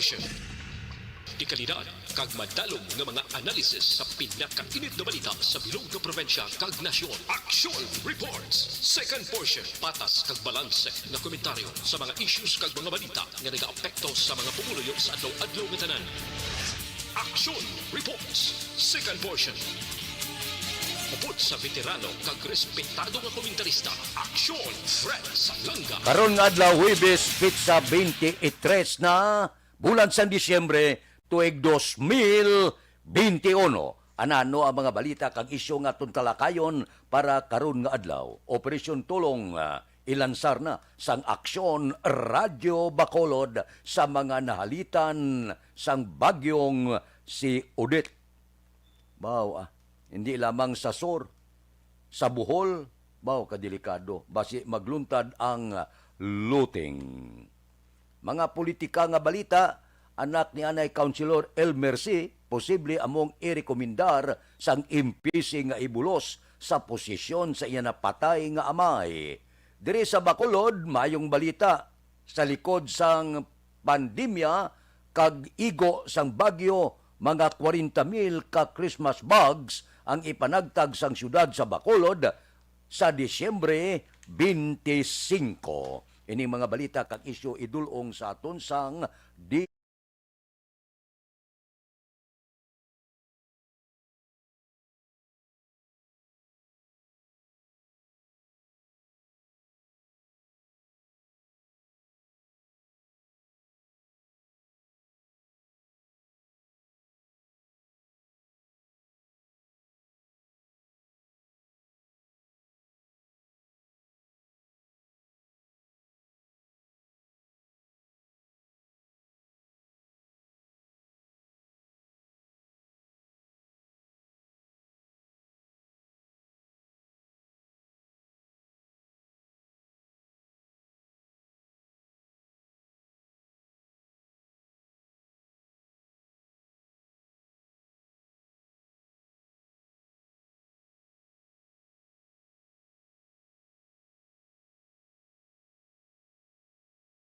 portion. Ikalidad, kag madalong nga mga analisis sa pinakainit na balita sa bilog na probinsya kag nasyon. Aksyon Reports. Second portion, patas kag balanse na komentaryo sa mga issues kag mga balita nga nagaapekto sa mga pumuluyo sa adlaw-adlaw nga tanan. Aksyon Reports. Second portion. Upod sa veterano kag respetado nga komentarista. Aksyon Fred Salanga. Karon nga adlaw Huwebes pitsa 23 na bulan sa Disyembre tuig 2021. Anano ang mga balita kag isyu nga aton talakayon para karon nga adlaw. Operasyon Tulong ilansar na sang Aksyon Radyo Bacolod sa mga nahalitan sang bagyong si Odette. Hindi lamang sa Sur, sa Bohol, kadelikado. Basi magluntad ang looting. Mga politika nga balita, anak ni Anay Councilor El Mercy, posible among irekomendar sang impeaching nga ibulos sa posisyon sa iya napatay nga amay. Diri sa Bacolod, mayong balita sa likod sang pandemya kag igo sang bagyo, mga 40,000 ka Christmas bags ang ipanagtag sang syudad sa Bacolod sa Disyembre 25. Ini mga balita kag isyu idulong sa aton sang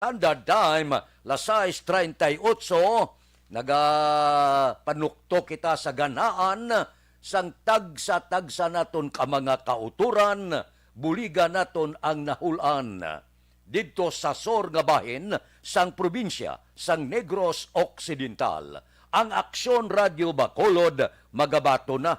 Standard Time, las 6:38, nagapanukto kita sa ganaan sang tagsa-tagsa naton ka mga kauturan, buliga naton ang nahulan. Dito sa Sur nga bahin, sang probinsya, sang Negros Occidental, ang Aksyon Radio Bacolod magabato na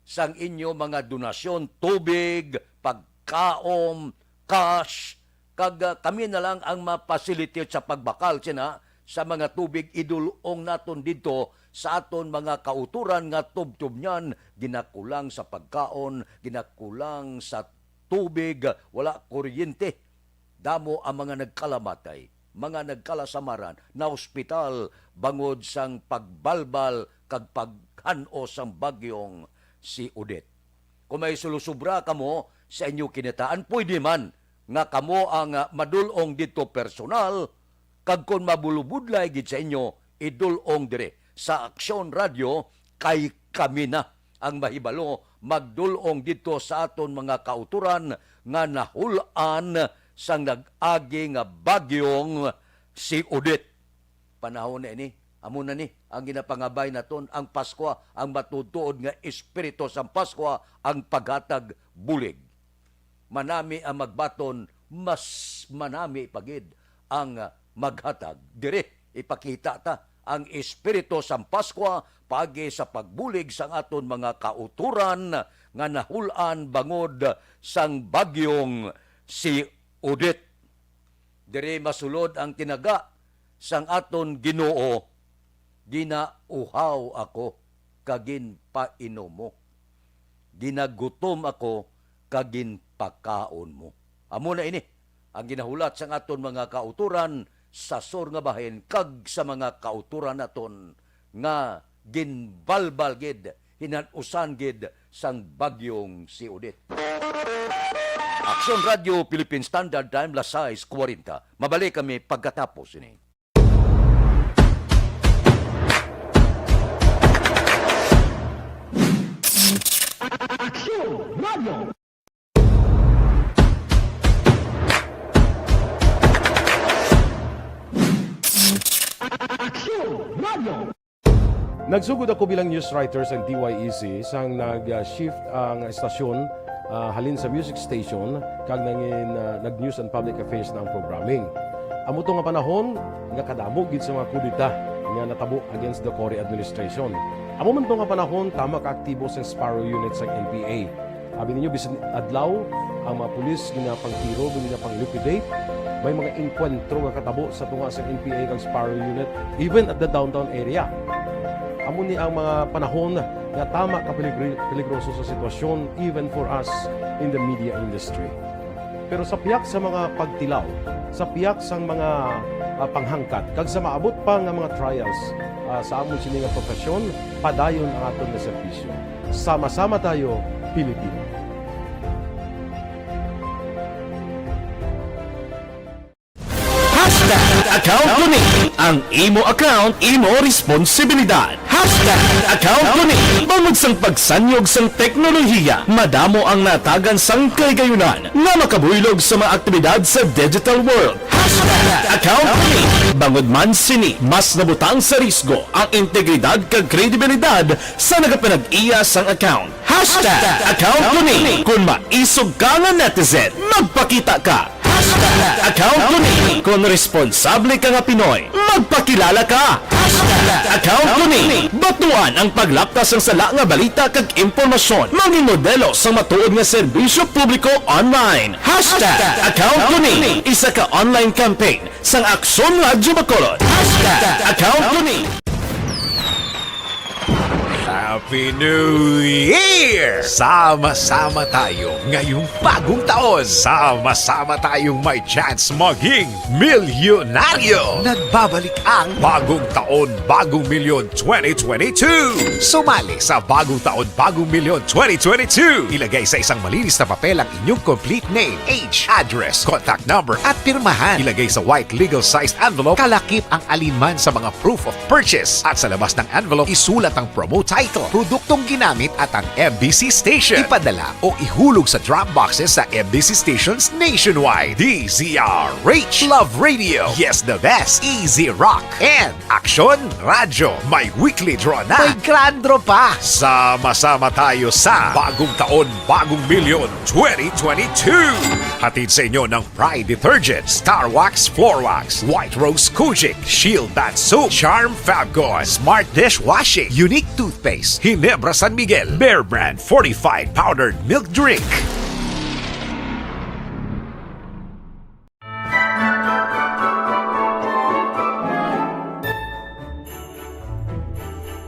sang inyo mga donasyon, tubig, pagkaom, cash, kag kami na lang ang mapasilitate sa pagbakal sina sa mga tubig idulong naton dito sa aton mga kauturan nga tubtub niyan, ginakulang sa pagkaon, ginakulang sa tubig, wala kuryente. Damo ang mga nagkalamatay, mga nagkalasamaran na ospital bangod sang pagbalbal kag paghano sang bagyong si Odette. Kung may sulusubra kamo sa inyo kinataan, pwede man nga kamo ang madulong dito personal, kag kung mabulubudlay gid sa inyo, idulong dire sa Aksyon Radio, kay kami na ang mahibalo magdulong dito sa aton mga kauturan nga nahulan sang nag-agi nga bagyong si Odette. Panahon na ini, amo na ni ang ginapangabay naton ang Pasko, ang matutuod nga espiritu sa Pasko, ang paghatag bulig. Manami ang magbaton, mas manami pagid ang maghatag. Dire, ipakita ta ang espiritu sa Pasko pagi sa pagbulig sang aton mga kauturan nga nahulan bangod sang bagyong si Odette. Dire masulod ang tinaga sang aton Ginoo, ginauhaw ako kagin painom mo. Ginagutom ako kagin pakaon mo. Amo na ini ang ginahulat sa aton mga kauturan sa Sur nga bahin kag sa mga kauturan naton nga ginbalbal gid, hinanusan gid sang bagyong si Odette. Aksyon Radio Philippine Standard Time, las 6:40. Mabalik kami pagkatapos ini. Aksyon Radio. Nagsugod ako bilang news writer sa DYEC sang nag-shift ang estasyon halin sa music station kag nag-news and public affairs na ang programming. Amo to nga panahon nga kadamo gid sa mga kudita nga natabo against the Cory administration. Amo man to nga panahon tama ka aktibo sa Sparrow unit sa NPA. Abi ninyo bisan adlaw ang mga pulis gina pangtiro, gina pang-liquidate. May mga enkwentro nga katabo sa tunga sa NPA kag Sparrow unit even at the downtown area. Amo ni ang mga panahon nga tama ka peligroso sa sitwasyon even for us in the media industry. Pero sa piyak sa mga pagtilaw, sa piyak sa mga panghangkat, kag sa maabot pa nga mga trials sa amon sini nga profesyon, padayon ang aton nga serbisyo. Sama-sama tayo, Pilipino. Account ko ni ang imo account, imo responsibilidad. Account ko ni bangod sang pagsanyog sang teknolohiya, madamo ang natagan sang kaygayunan nga makabuylog sa mga aktibidad sa digital world. Account ko ni bangod man sini mas nabutang sa risgo ang integridad kag kredibilidad sa nagapanag-iya sang account. Account ko ni kung maisog ka nga netizen, magpakita ka. Account ko ni kung responsable ka nga Pinoy, magpakilala ka. Account ko ni batuan ang paglaptas ng sala nga balita kag impormasyon, maging modelo sa matuod nga serbisyo publiko online. Account ko ni isa ka online campaign sang Aksyon Radyo Bacolod. Account ko ni Happy New Year! Sama-sama tayo ngayong bagong taon. Sama-sama tayong may chance maging milyonaryo. Nagbabalik ang Bagong Taon, Bagong Milyon 2022. Sumali sa Bagong Taon, Bagong Milyon 2022. Ilagay sa isang malinis na papel ang inyong complete name, age, address, contact number at pirmahan. Ilagay sa white legal-sized envelope, kalakip ang alinman sa mga proof of purchase. At sa labas ng envelope, isulat ang promo title, produktong ginamit at ang MBC station. Ipadala o ihulog sa drop boxes sa MBC stations nationwide. DZRH Love Radio. Yes, the best. Easy Rock. And Aksyon Radyo. May weekly draw na. May grand draw pa. Sama-sama tayo sa Bagong Taon, Bagong Milyon 2022. Hatid sa inyo ng Pride Detergent, Star Wax Floor Wax, White Rose Kojic, Shield Bath Soap, Charm Fabgon, Smart Dishwashing, Unique Toothpaste, Ginebra San Miguel, Bear Brand Fortified Powdered Milk Drink.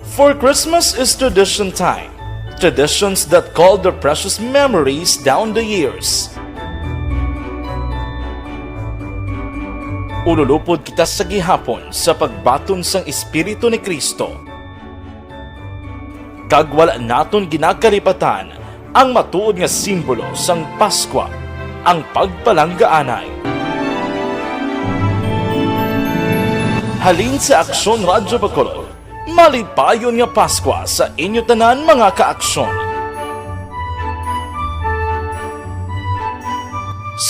For Christmas is tradition time. Traditions that call their precious memories down the years. Ululupod kita sa gihapon sa pagbaton sang Espiritu ni Kristo. Kag wala naton ginakalipatan ang matuod nga simbolo sang Paskwa, ang pagpalanggaanay. Halin sa Aksyon Radyo Bacolod, malipayon nga Paskwa sa inyo tanan mga kaaksyon.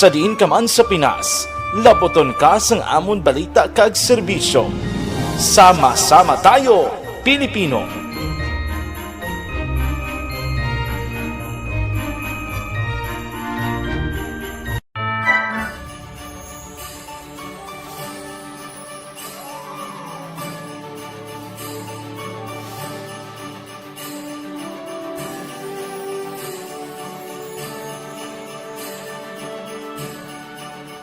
Sa diin ka man sa Pinas, laboton ka sang amon balita kag serbisyo. Sama-sama tayo, Pilipino!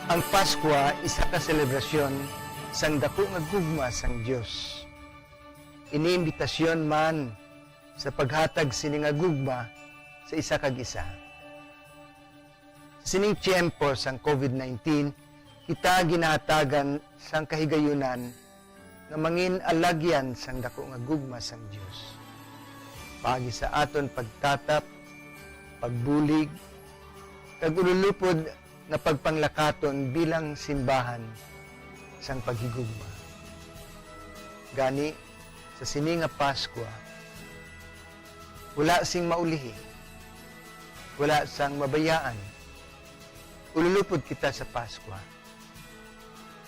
Ang Paskwa isa ka selebrasyon sang dako nga gugma sang Dios. Iniimbitasyon man sa paghatag sini nga gugma sa isa kag isa. Sa sining tiyempo sang COVID-19, kita ginahatagan sang kahigayunan nga mangin alagyan sang dako nga gugma sang Dios. Pagi sa aton pagtatap, pagbulig, kag ululupod na pagpanglakaton bilang simbahan sang paghigugma. Gani, sa sini nga Paskwa, wala sing maulihi, wala sang mabayaan. Ululupod kita sa Paskwa.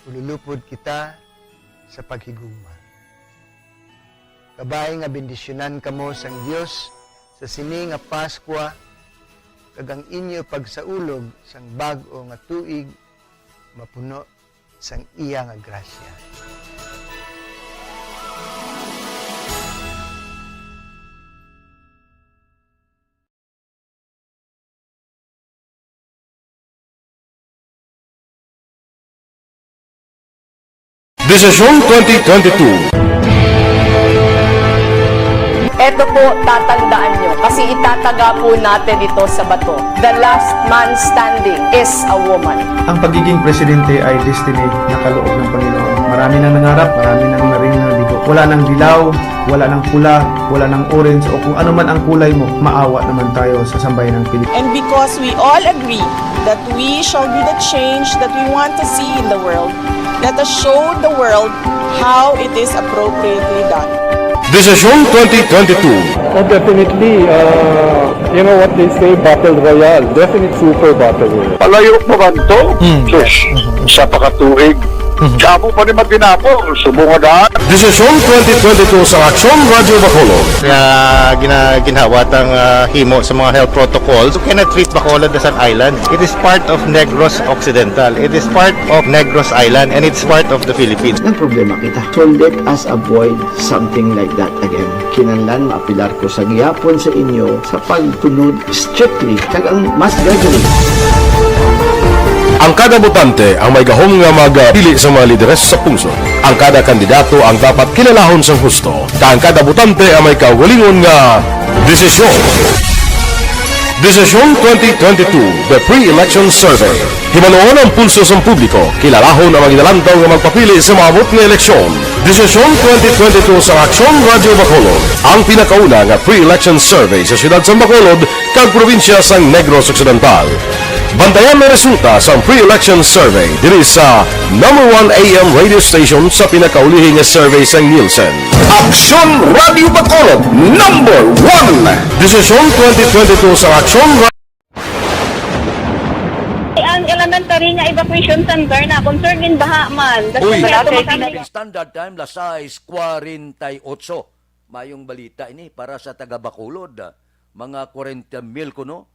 Ululupod kita sa paghigugma. Kabay nga bendisyonan kamo sang Dios sa sini nga Paskwa kag ang inyo pagsaulog sang bag-o nga tuig mapuno sang iya nga grasya. Desisyon 2022. Ito po, tatandaan nyo, kasi itataga po natin ito sa bato. The last man standing is a woman. Ang pagiging presidente ay destiny na kaloob ng Panginoon. Marami nang nangarap, marami nang narinig na bigo. Wala nang dilaw, wala nang pula, wala nang orange, o kung ano man ang kulay mo, maawa naman tayo sa sambayan ng Pilipinas. And because we all agree that we shall be the change that we want to see in the world, let us show the world how it is appropriately done. Desisyon 2022. Oh, definitely. You know what they say, Battle Royale. Definite super Battle Royale. Palayo mo man to. Diyos, sa pakatuig. Kamo pa ni Magdinapo, subungadaan. Desisyon 2022 sa Aksyon Radio Bacolod. Ginhawat ang himo sa mga health protocols. You cannot treat Bacolod as an island. It is part of Negros Occidental. It is part of Negros Island and it's part of the Philippines. Ang problema kita. So let us avoid something like that again. Kinahanglan maapilar ko sa gihapon sa inyo sa pagtunod strictly kag ang mas gagawin. Ang kada botante ang may gahom nga magpili sa mga lideres sa pungsod. Ang kada kandidato ang dapat kilalahon sa husto. Ang kada botante ang may kaugalingon nga desisyon. Desisyon 2022, the pre-election survey. Himanuon ang pulso sa publiko, kilalahon ang magidalantaw nga magpapili sa maabot nga eleksyon. Desisyon 2022 sa Aksyon Radio Bacolod, ang pinakauna nga pre-election survey sa siyudad sa Bacolod kag probinsya sa Negros Occidental. Bantayan ang resulta sa pre-election survey diri sa #1 AM radio station sa pinakaulihing nga survey sa Nielsen. Aksyon Radio Bacolod, #1. Desisyon 2022 sa Aksyon Radio. Ang elementary nga evacuation center na concern din baha man. Uy, standard time, las 6:48. Mayong balita ini para sa taga Bacolod. Mga 40,000 kuno.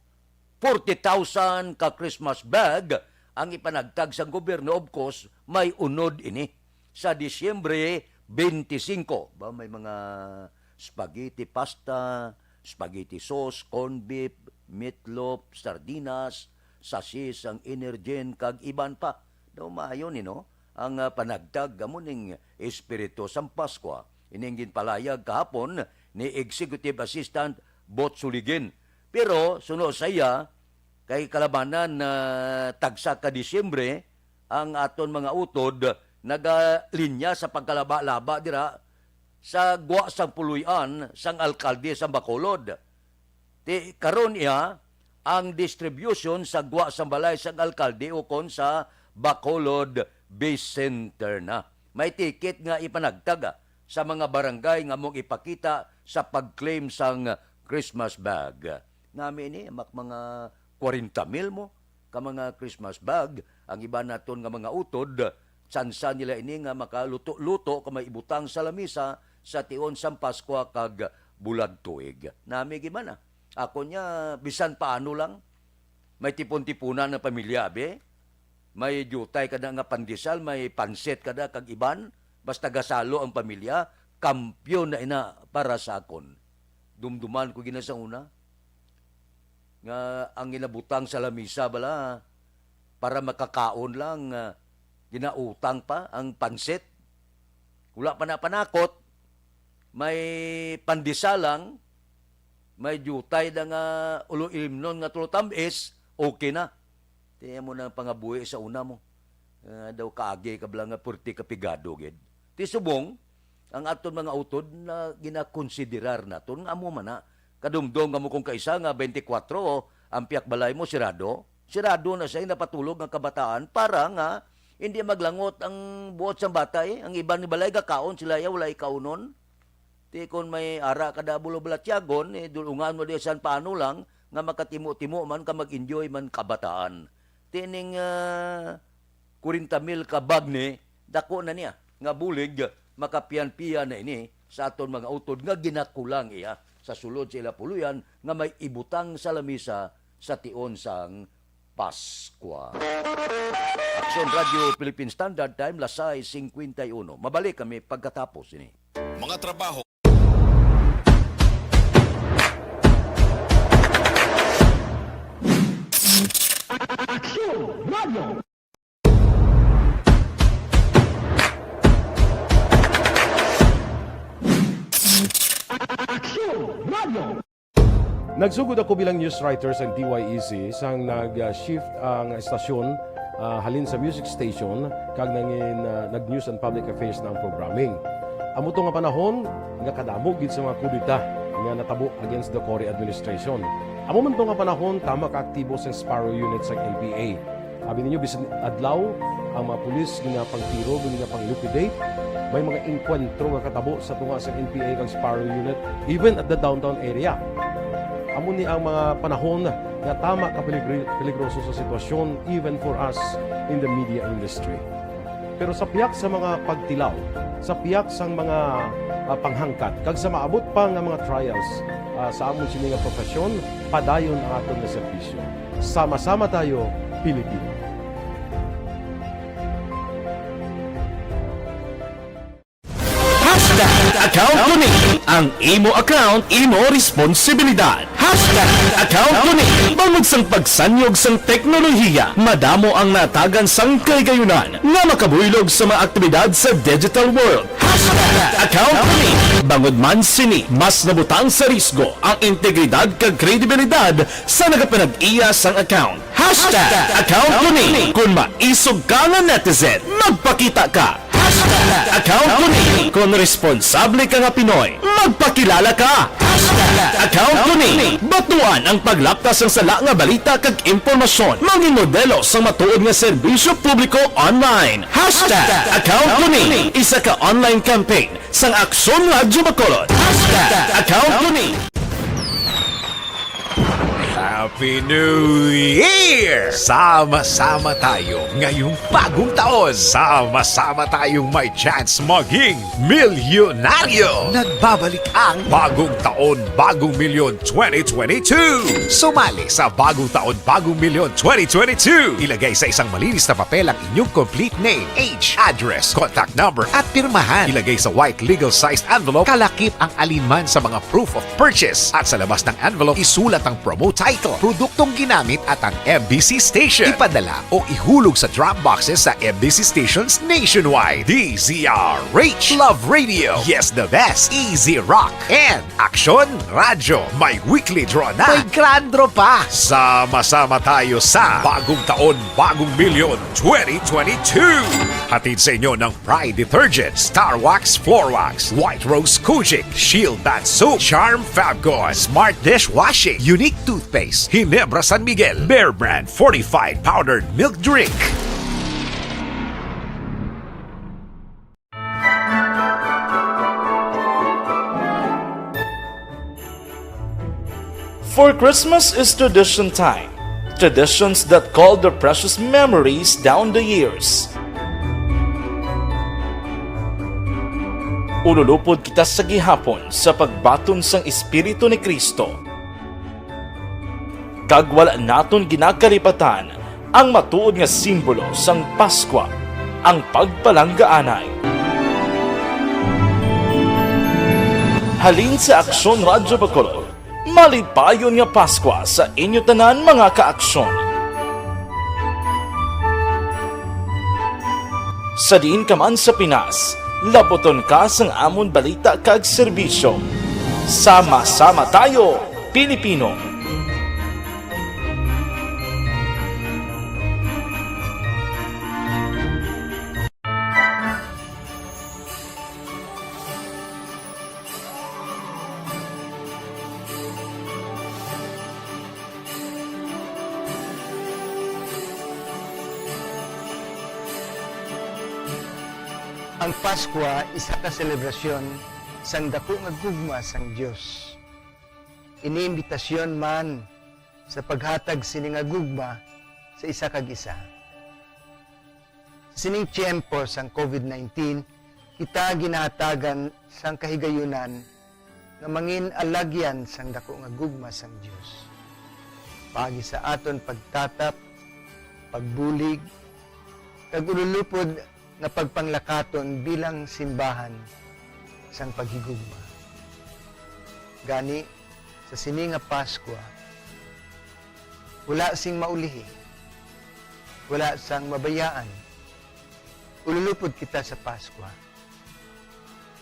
40,000 ka Christmas bag ang ipanagtag sa gobyerno. Of course, may unod ini. Sa Disyembre 25, ba may mga spaghetti pasta, spaghetti sauce, corned beef, meatloaf, sardinas, sasis, ang energen, kag iban pa. Daw maayon, ang panagtag gamuning espiritu sa Paskwa. Ininggin palayag kahapon ni Executive Assistant Bot Suligin. Pero suno saya kay kalabanan na tagsa ka Disyembre ang aton mga utod nagalinya sa pagkalaba-laba dira sa guwa sang puluyan sang alkalde sa Bacolod. Ti karon iya ang distribution sa guwa sang balay sang alkalde ukon sa Bacolod Base Center na. May ticket nga ipanagtag sa mga barangay nga mong ipakita sa pag-claim sang Christmas bag. Nami ini mga 40,000 mo ka mga Christmas bag. Ang iba naton nga mga utod, tsansa nila ini nga makaluto-luto ka may ibutang sa lamisa sa tion sang Paskwa kag bulag tuig. Nami gimana? Ako nya bisan paano lang may tipon-tipunan na pamilya be. May jutay kada nga pandesal, may pansit kada kag iban, basta gasalo ang pamilya, kampyon na ina para sa akon. Dumduman ko gina sa una nga ang inabutang sa lamisa bala para makakaon lang, ginautang pa ang pansit. Wala pa na panakot, may pandisalang, may jutay na nga ulo ilimnon nga tulutamis, okay na. Tiyan mo na pangabuhi sa una mo. Daw kaagi kabla nga purti kapigado gid. Ti subong ang aton mga utod na ginakonsiderar naton nga amo man na kadumdong nga mo kung kaisa nga 24 ang piyak balay mo sirado na siya napatulog ng kabataan para nga hindi maglangot ang buot sa bata ang iban ni balay gakaon sila ya wala ikaunon. Ti kon may ara kada bulo balatyagon dulungan mo di san paano lang nga makatimo-timo man ka mag-enjoy man kabataan. Tining 40,000 ka bag ni dako na niya nga bulig makapian-pian na ini sa aton mga utod nga ginakulang iya sa sulod sa ila puluyan nga may ibutang sa lamisa sa tion sang Paskwa. Aksyon Radio Philippine Standard Time, lasay 51. Mabalik kami pagkatapos ini. Mga trabaho. Nagsugod ako bilang news writer sa DYEC sang nag-shift ang estasyon halin sa music station kag nangin nag-news and public affairs ng programming. Amo to nga panahon nga kadamog gid sa mga kudita nga natabo against the Cory administration. Amo man to nga panahon tama ka aktibo sa Sparrow unit sa NPA. Abi ninyo bisan adlaw ang mga pulis nga pangtiro nga pang-liquidate, may mga enkwentro nga katabo sa tunga sa NPA kag Sparrow unit even at the downtown area. Amo ni ang mga panahon nga tama ka peligroso sa sitwasyon even for us in the media industry. Pero sa piyak sa mga pagtilaw, sa piyak sang mga panghangkat, kag sa maabot pa nga mga trials sa amon sini nga profesyon, padayon ang aton nga serbisyo. Sama-sama tayo, Pilipino. Account ko ni ang imo account, imo responsibilidad. Account ko ni bangod sang pagsanyog sang teknolohiya, madamo ang natagan sang kaygayunan nga makabuylog sa mga aktibidad sa digital world. Account ko ni bangod man sini mas nabutang sa risgo ang integridad kag kredibilidad sa nagapanag-iya sang account. Account ko ni kung maisog ka nga netizen, magpakita ka. Account ko ni kung responsable ka nga Pinoy, magpakilala ka. Account ko ni batuan ang paglaptas ng sala nga balita kag impormasyon, maging modelo sa matuod nga serbisyo publiko online. Account ko ni isa ka online campaign sang Aksyon Radyo Bacolod. Account ko ni Happy New Year! Sama-sama tayo ngayong bagong taon. Sama-sama tayong may chance maging milyonaryo. Nagbabalik ang Bagong Taon, Bagong Milyon 2022. Sumali sa Bagong Taon, Bagong Milyon 2022. Ilagay sa isang malinis na papel ang inyong complete name, age, address, contact number at pirmahan. Ilagay sa white legal-sized envelope, kalakip ang alinman sa mga proof of purchase. At sa labas ng envelope, isulat ang promo title, produktong ginamit at ang MBC station. Ipadala o ihulog sa drop boxes sa MBC stations nationwide. DZRH, Love Radio, Yes the Best, Easy Rock, and Aksyon Radyo. May weekly draw na. May grand draw pa. Sama-sama tayo sa Bagong Taon, Bagong Milyon 2022. Hatid sa inyo ng Pride Detergent, Star Wax Floor Wax, White Rose Kojic, Shield Bath Soap, Charm Fabgon, Smart Dishwashing, Unique Toothpaste, Ginebra San Miguel, Bear Brand Fortified Powdered Milk Drink. For Christmas is tradition time. Traditions that call the precious memories down the years. Ululupod kita sa gihapon sa pagbaton sang Espiritu ni Kristo. Kag wala naton ginakaripatan ang matuod nga simbolo sang Paskwa, ang pagpalanggaanay. Halin sa Aksyon Radyo Bacolod, malipayon nga Paskwa sa inyo tanan mga kaaksyon. Sa diin ka man sa Pinas, laboton ka sang amon balita kag serbisyo. Sama-sama tayo, Pilipino. Ang Paskwa isa ka selebrasyon sang dako nga gugma sang Dios. Iniimbitasyon man sa paghatag sini nga gugma sa isa kag isa. Sining tiyempo sang COVID-19, kita ginahatagan sang kahigayunan nga mangin alagyan sang dako nga gugma sang Dios. Pagi sa aton pagtatap, pagbulig, kag ululupod nga pagpanglakaton bilang simbahan sang paghigugma. Gani sa sini nga Pasko, wala sing maulihi, wala sang mabayaan. Ululupod kita sa Pasko.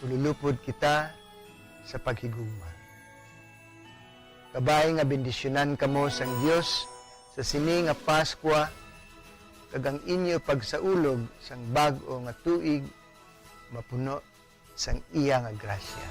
Ululupod kita sa paghigugma. Kabay nga bendisyonan kamo sang Dios sa sini nga Pasko, kag ang inyo pagsaulog sang bag-o nga tuig mapuno sang iya nga grasya.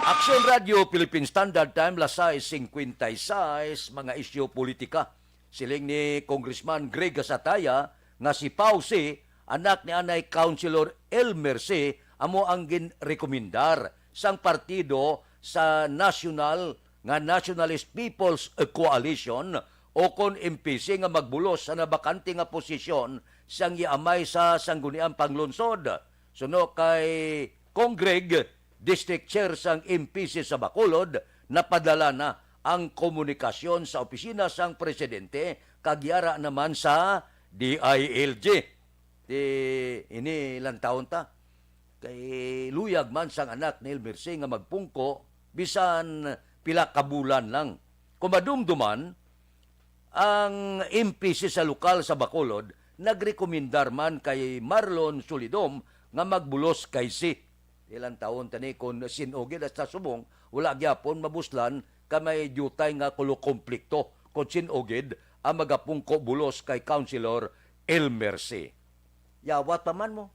Aksyon Radio, Philippine Standard Time, lasay 56, mga isyu politika. Siling ni Congressman Greg Gasataya nga si Pausi, anak ni anay Councilor Elmer C, amo ang ginrekomendar sang partido sa Nationalist People's Coalition o kon MPC nga magbulos sa nabakante nga posisyon sang iamay sa sangguniang panglunsod. Suno kay Congreg, District Chair sang MPC sa Bacolod, napadala na ang komunikasyon sa opisina sang presidente, kagyara naman sa DILG. Ini ilang taon ta. Kay luyag man sang anak ni Elmer C nga magpungko, bisan pila kabulan lang. Kumadumduman, ang MPC sa lokal sa Bacolod, nagrekomendar man kay Marlon Solidom nga magbulos kay si. Ilang taon tani kung sinugid at sa subong, wala gyapon mabuslan kamay jutay nga kulo-komplikto kung sinugid ang magapungko bulos kay Councilor Elmer C. Yawat pa man mo.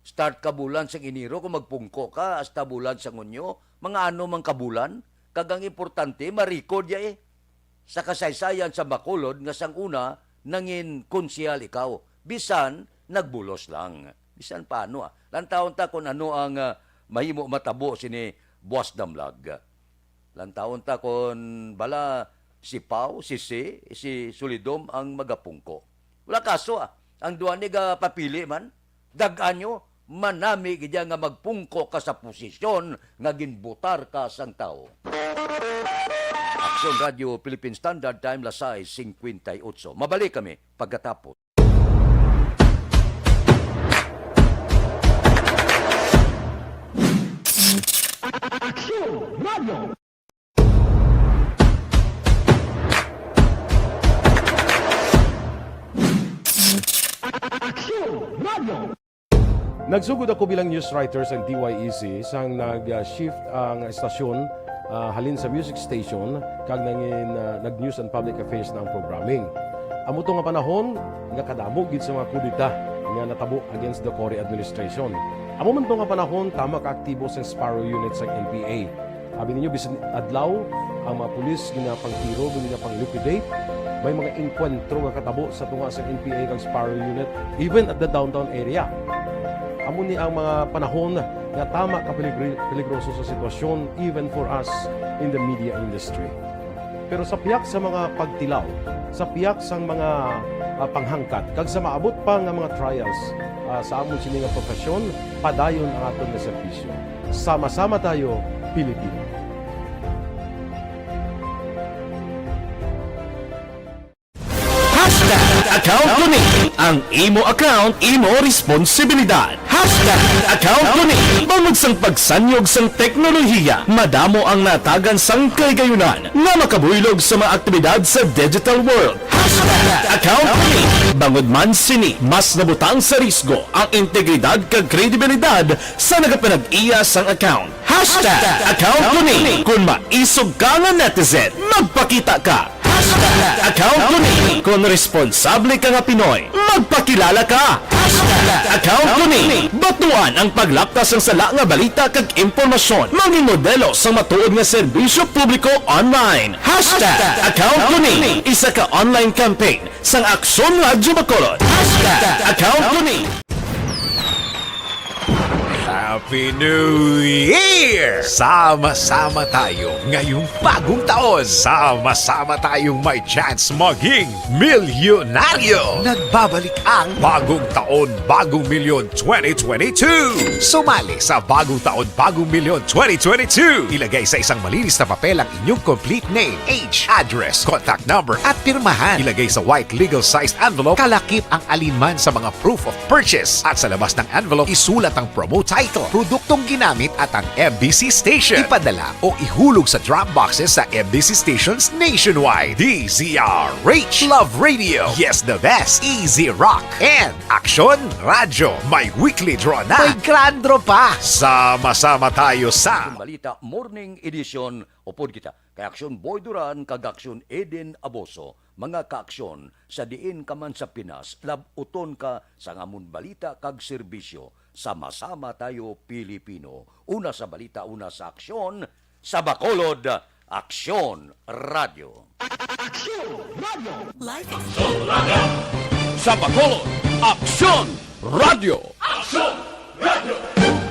Start ka bulan sa Enero kung magpungko ka, hasta bulan sa Ngunyo, mga ano mang kabulan, kagang importante, ma-record ya eh. Sa kasaysayan sa Bacolod, nga sang una, nangin konsyal ikaw. Bisan, nagbulos lang. Bisan paano Lantaon ta kung ano ang mahimo matabo sini Buwas Damlag. Lantaon ta kung bala si Pau, si Solidom ang magapungko. Wala kaso ang duwa ni papili man, daganyo, manami gidya nga magpungko ka sa posisyon nga ginbutar ka sang tao. Aksyon Radio, Philippine Standard Time, lasay 58. Mabalik kami pagkatapos. Aksyon Radio! Aksyon Radio! Nagsugod ako bilang news writer sa DYEC sang nag-shift ang estasyon halin sa music station kag nangin nag-news and public affairs na ang programming. Amo to nga panahon nga kadamo gid sa mga kudita nga natabo against the Cory administration. Amo man to nga panahon tama ka aktibo sa Sparrow unit sa NPA. Abi ninyo bisan adlaw ang mga pulis ginapangtiro, ginapang-liquidate. May mga enkwentro nga katabo sa tunga sa NPA kag Sparrow unit even at the downtown area. Amo ni ang mga panahon nga tama ka peligroso sa sitwasyon even for us in the media industry. Pero sa piyak sa mga pagtilaw, sa piyak sang mga panghangkat, kag sa maabot pa nga mga trials sa amon sini nga profesyon, padayon ang aton nga serbisyo. Sama-sama tayo, Pilipino. Account Tuni. Ang imo account, imo responsibilidad. Account Tuni. Bangod sang pagsanyog sang teknolohiya, madamo ang natagan sang kaygayunan nga makabuylog sa mga aktibidad sa digital world. Account Tuni. Bangod man sini, mas nabutang sa risgo ang integridad kag kredibilidad sa nagapanag-iya sang account. Account Tuni. Kung maisog ka nga netizen, magpakita ka. Account Tuni. Kung responsable ka nga Pinoy, magpakilala ka. Account Tuni. Batuan ang paglaptas ng sala nga balita kag impormasyon. Maging modelo sa matuod nga serbisyo publiko online. Account Tuni. Isa ka online campaign sang Aksyon Radio Bacolod. Account Tuni. Happy New Year! Sama-sama tayo ngayong bagong taon. Sama-sama tayong may chance maging milyonaryo. Nagbabalik ang Bagong Taon, Bagong Milyon 2022. Sumali sa Bagong Taon, Bagong Milyon 2022. Ilagay sa isang malinis na papel ang inyong complete name, age, address, contact number at pirmahan. Ilagay sa white legal-sized envelope, kalakip ang alinman sa mga proof of purchase. At sa labas ng envelope, isulat ang promo title, produktong ginamit at ang MBC station. Ipadala o ihulog sa drop boxes sa MBC stations nationwide. DZRH Love Radio. Yes, the best. Easy Rock. And Aksyon Radio. May weekly draw na. May grand draw pa. Sama-sama tayo sa Balita Morning Edition. Upod kita kay Aksyon Boy Duran kag Aksyon Eden Aboso. Mga kaaksyon sa diin ka man sa Pinas, labuton ka sa ngamon balita kag serbisyo. Sama-sama tayo Pilipino. Una sa balita, una sa aksyon, sa Bacolod, Aksyon Radio. Aksyon Radio! Live Aksyon Radio! Sa Bacolod, Aksyon Radio! Aksyon!